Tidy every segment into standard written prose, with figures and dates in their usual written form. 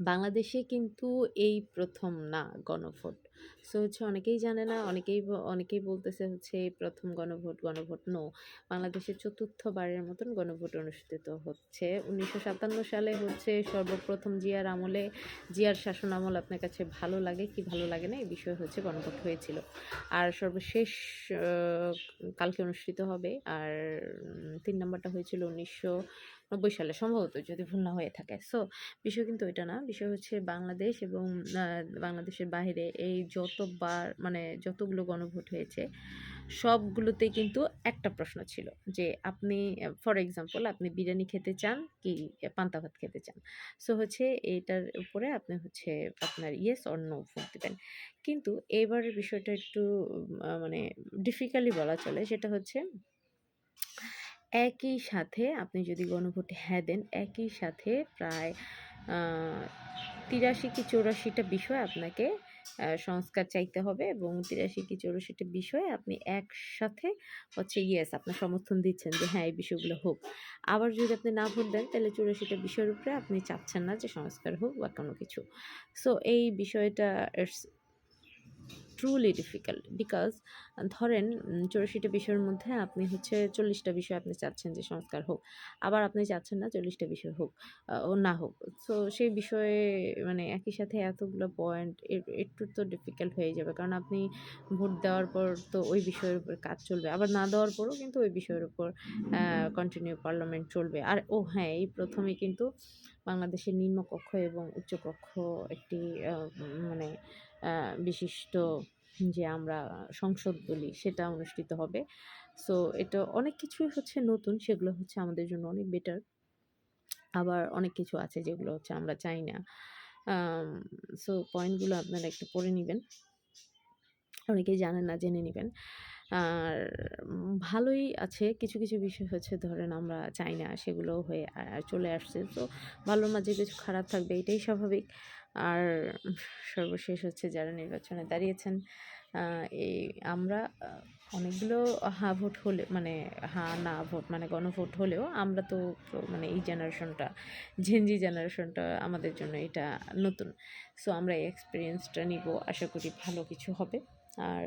বাংলাদেশে কিন্তু এই প্রথম না গণভোট। সো হচ্ছে অনেকেই জানে না, অনেকেই বলতেছে হচ্ছে এই প্রথম গণভোট, গণভোট। নো। বাংলাদেশে ৪র্থ বারের মতন গণভোট অনুষ্ঠিত হচ্ছে। ১৯৫৭ সালে হচ্ছে সর্বপ্রথম জিয়ার আমলে, জিয়ার শাসনামল আপনার কাছে ভালো লাগে কি ভালো লাগে না, এই বিষয়ে হচ্ছে গণভোট হয়েছিল। আর সর্বশেষ আ কালকে অনুষ্ঠিত হবে। আর ৩ নাম্বারটা হয়েছিল ১৯৯০ সালে সম্ভবত, যদি ভুল না হয়ে থাকে। সো বিষয় কিন্তু এটা না। বিষয় হচ্ছে বাংলাদেশ এবং আ বাংলাদেশের বাহিরে এই যতবার মানে যতগুলো গণভোট হয়েছে, সবগুলোতেই কিন্তু একটা প্রশ্ন ছিল যে আপনি ফর এক্সাম্পল আপনি বিরিয়ানি খেতে চান কি পান্তা ভাত খেতে চান? সো হচ্ছে এটার উপরে আপনি হচ্ছে আপনার ইয়েস অর নো ভোট দিবেন। কিন্তু এবারের বিষয়টা একটু মানে ডিফিকাল্টলি বলা চলে। সেটা হচ্ছে একই সাথে আপনি যদি গণভোটে হ্যাঁ দেন, একই সাথে প্রায় আ ৮৩ কি ৮৪ টা বিষয় আপনাকে সংস্কার চাইতে হবে এবং ৮৩ কি ৮৪ টা বিষয়ে আপনি একসাথে হচ্ছে ইয়েস আপনার সমর্থন দিচ্ছেন যে হ্যাঁ, এই বিষয়গুলো হোক। আবার যদি আপনি না ভোট দেন তাহলে ৮৪ টা বিষয়ের উপরে আপনি চাচ্ছেন না যে সংস্কার হোক বা কোনো কিছু। সো এই বিষয়টা ইটস ট্রুলি ডিফিকাল্ট বিকজ ধরেন ৮৪ টা বিষয়ের মধ্যে আপনি হচ্ছে ৪০ টা বিষয় আপনি চাচ্ছেন যে সংস্কার হোক। আবার আপনি চাচ্ছেন না ৪০ টা বিষয় হোক ও না হোক। সো সেই বিষয়ে মানে একই সাথে এতগুলো পয়েন্ট একটু তো ডিফিকাল্ট হয়ে যাবে। কারণ আপনি ভোট দেওয়ার পর তো ওই বিষয়ের উপর কাজ চলবে। আবার না দেওয়ার পরও কিন্তু ওই বিষয়ের উপর কন্টিনিউ পার্লামেন্ট চলবে। আর হ্যাঁ, এই ১ম এই কিন্তু বাংলাদেশের নিম্নকক্ষ এবং উচ্চকক্ষ একটি মানে বিশিষ্ট যে আমরা সংসদ বলি সেটা অনুষ্ঠিত হবে। সো এটা অনেক কিছুই হচ্ছে নতুন, সেগুলো হচ্ছে আমাদের জন্য অনেক বেটার। আবার অনেক কিছু আছে যেগুলো হচ্ছে আমরা চাই না। আম সো পয়েন্টগুলো আপনারা একটু পড়ে নিবেন। অনেকেই জানেন না, জেনে নিবেন। আর ভালোই আছে। কিছু, কিছু বিষয় হচ্ছে ধরেন আমরা চাই না সেগুলোও হয়ে চলে আসছে। তো ভালোর মাঝে কিছু খারাপ থাকবে, এটাই স্বাভাবিক। আর সর্বশেষ হচ্ছে যারা নির্বাচনে দাঁড়িয়েছেন আ এই আমরা অনেকগুলো হা ভোট হলে মানে হা না ভোট মানে গণভোট হলেও আমরা তো মানে এই জেনারেশনটা জেনজি জেনারেশনটা আমাদের জন্য এটা নতুন। সো আমরা এই এক্সপেরিয়েন্সটা নিবো। আশা করি ভালো কিছু হবে। আর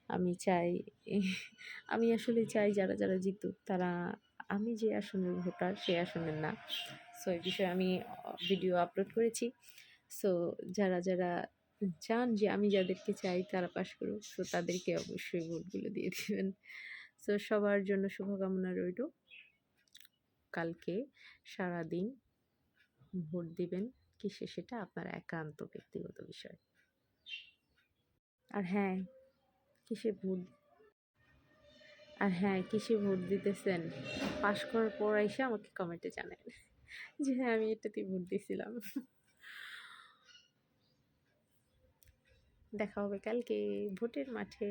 আমি চাই আমি আসলে চাই যারা, যারা জিতুক তারা আমি যে আসনের ভোটার সে আসনের না। সো এই বিষয়ে আমি ভিডিও আপলোড করেছি। সো যারা, যারা চান যে আমি যাদেরকে চাই তারা পাস করুক, সো তাদেরকে অবশ্যই ভোটগুলো দিয়ে দিবেন। সো সবার জন্য শুভকামনা রইলো। কালকে সারাদিন ভোট দিবেন কিসে সেটা আপনার একান্ত ব্যক্তিগত বিষয়। আর হ্যাঁ, কিসে ভোট কিসে ভোট দিতেছেন? পাস করার পর আইসা আমাকে কমেন্টে জানায়েন যে হ্যাঁ, আমি এটাতেই ভোট দিছিলাম। দেখা হবে কালকে ভোটের মাঠে।